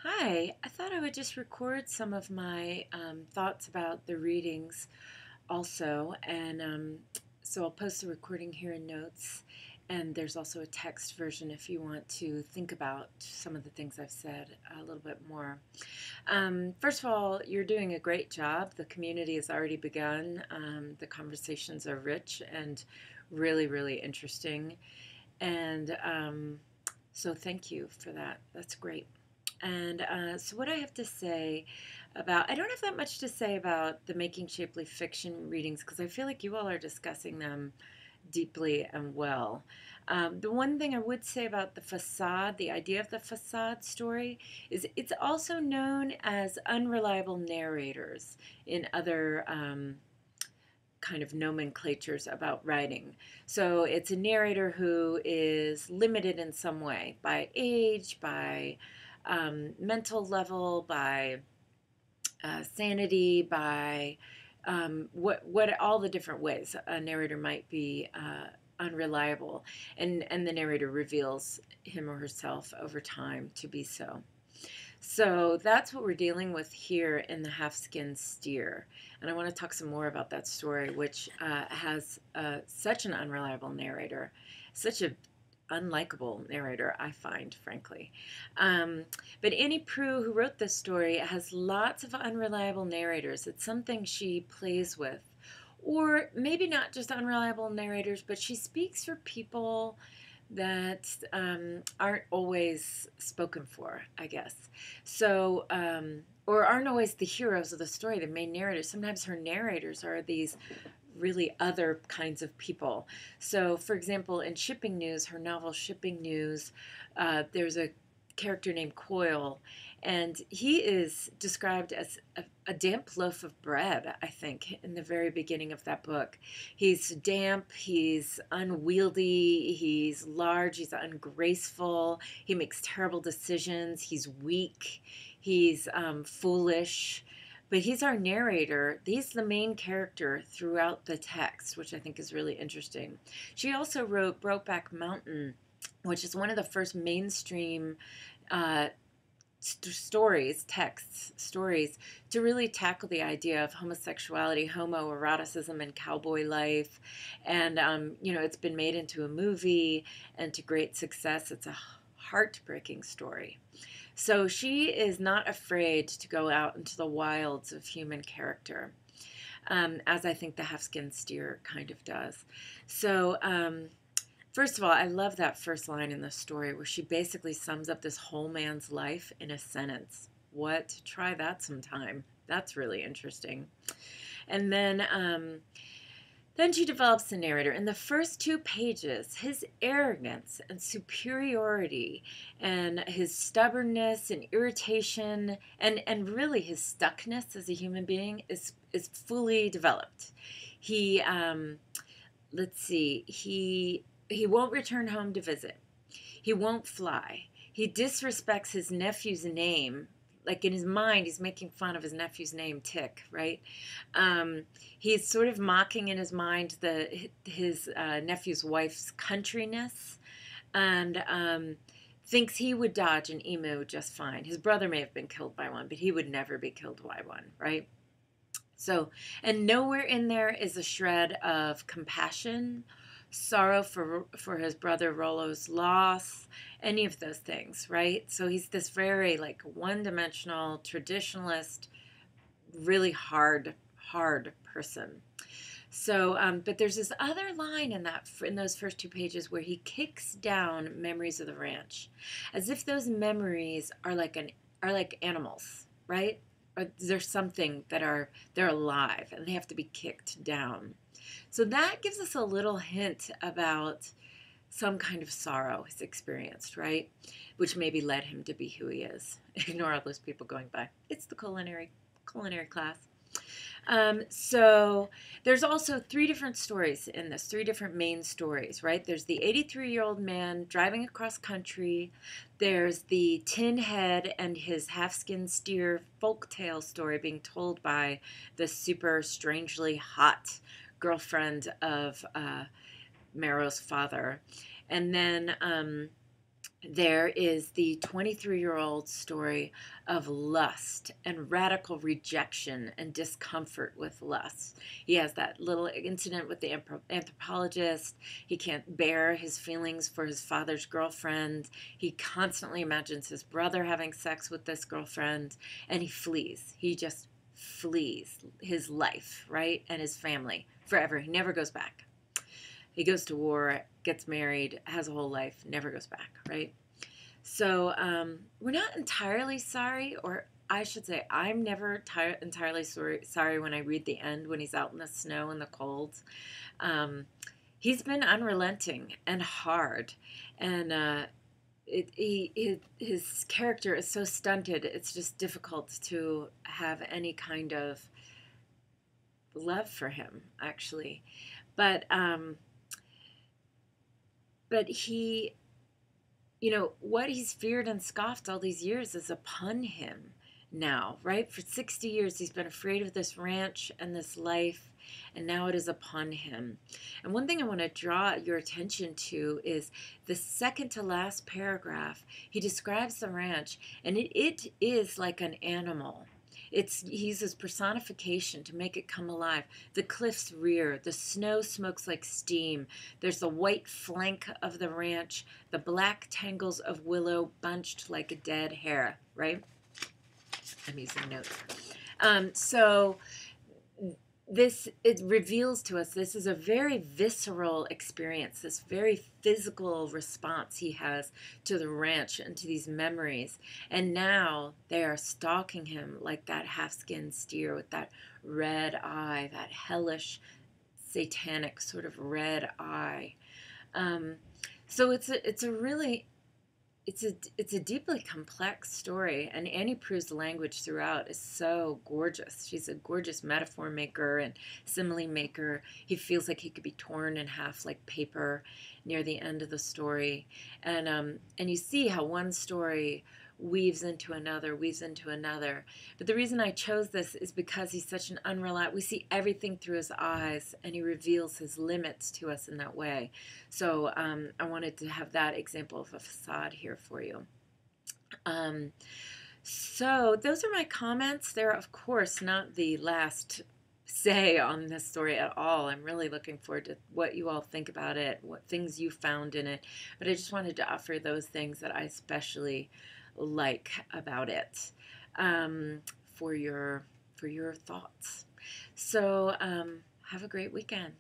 Hi, I thought I would just record some of my thoughts about the readings also, and so I'll post the recording here in notes, and there's also a text version if you want to think about some of the things I've said a little bit more. First of all, you're doing a great job. The community has already begun. The conversations are rich and really, really interesting, and so thank you for that. That's great. And so, what I have to say about, I don't have that much to say about the Making Shapely Fiction readings because I feel like you all are discussing them deeply and well. The one thing I would say about the facade, the idea of the facade story, is it's also known as unreliable narrators in other kind of nomenclatures about writing. So it's a narrator who is limited in some way by age, by mental level, by sanity, by what all the different ways a narrator might be unreliable, and the narrator reveals him or herself over time to be so. So that's what we're dealing with here in The Half-Skinned Steer. And I want to talk some more about that story, which has such an unreliable narrator, such a unlikable narrator, I find, frankly. But Annie Proulx, who wrote this story, has lots of unreliable narrators. It's something she plays with. Or maybe not just unreliable narrators, but she speaks for people that aren't always spoken for, I guess. So, or aren't always the heroes of the story, the main narrators. Sometimes her narrators are these really other kinds of people. So, for example, in Shipping News, her novel Shipping News, there's a character named Coyle, and he is described as a damp loaf of bread, I think, in the very beginning of that book. He's damp, he's unwieldy, he's large, he's ungraceful, he makes terrible decisions, he's weak, he's foolish. But he's our narrator. He's the main character throughout the text, which I think is really interesting. She also wrote Brokeback Mountain, which is one of the first mainstream uh, stories, texts, stories to really tackle the idea of homosexuality, homoeroticism, and cowboy life. And, it's been made into a movie and to great success. It's a heartbreaking story. So she is not afraid to go out into the wilds of human character, as I think the Half-Skinned Steer kind of does. So, first of all, I love that first line in the story where she basically sums up this whole man's life in a sentence. What? Try that sometime. That's really interesting. And then she develops the narrator. In the first two pages, his arrogance and superiority and his stubbornness and irritation and really his stuckness as a human being is fully developed. He let's see, he won't return home to visit. He won't fly. He disrespects his nephew's name. Like in his mind, he's making fun of his nephew's name, Tick, right? He's sort of mocking in his mind his nephew's wife's countryness, and thinks he would dodge an emu just fine. His brother may have been killed by one, but he would never be killed by one, right? So, and nowhere in there is a shred of compassion, sorrow for his brother Rollo's loss, any of those things, right? So he's this very like one-dimensional traditionalist, really hard person. So, but there's this other line in those first two pages where he kicks down memories of the ranch, as if those memories are like animals, right? Or there's something they're alive and they have to be kicked down. So that gives us a little hint about some kind of sorrow he's experienced, right? Which maybe led him to be who he is. Ignore all those people going by. It's the culinary class. So there's also three different stories in this, three different main stories, right? There's the 83-year-old man driving across country. There's the tin head and his half-skinned steer folktale story being told by the super strangely hot girlfriend of Marrow's father. And then there is the 23-year-old story of lust and radical rejection and discomfort with lust. He has that little incident with the anthropologist. He can't bear his feelings for his father's girlfriend. He constantly imagines his brother having sex with this girlfriend, and he flees. He just flees his life, right? And his family forever. He never goes back. He goes to war, gets married, has a whole life, never goes back, right? So we're not entirely sorry, or I should say, I'm never entirely sorry when I read the end when he's out in the snow and the cold. Um, he's been unrelenting and hard, and his character is so stunted. It's just difficult to have any kind of love for him, actually. But but he, what he's feared and scoffed all these years is upon him now, right? For 60 years, he's been afraid of this ranch and this life, and now it is upon him. And one thing I want to draw your attention to is the second to last paragraph. He describes the ranch, and it is like an animal. He uses personification to make it come alive. The cliffs rear, the snow smokes like steam. There's the white flank of the ranch, the black tangles of willow bunched like a dead hair, right? I'm using notes. So it reveals to us this is a very visceral experience, this very physical response he has to the ranch and to these memories. And now they are stalking him like that half-skinned steer with that red eye, that hellish, satanic sort of red eye. So it's a deeply complex story, and Annie Proulx's language throughout is so gorgeous. She's a gorgeous metaphor maker and simile maker. He feels like he could be torn in half like paper near the end of the story, and you see how one story weaves into another, weaves into another. But the reason I chose this is because he's such an unreliable. We see everything through his eyes, and he reveals his limits to us in that way. So I wanted to have that example of a facade here for you. So those are my comments. They're, of course, not the last say on this story at all. I'm really looking forward to what you all think about it, what things you found in it. But I just wanted to offer those things that I especially like about it, for your thoughts. So have a great weekend.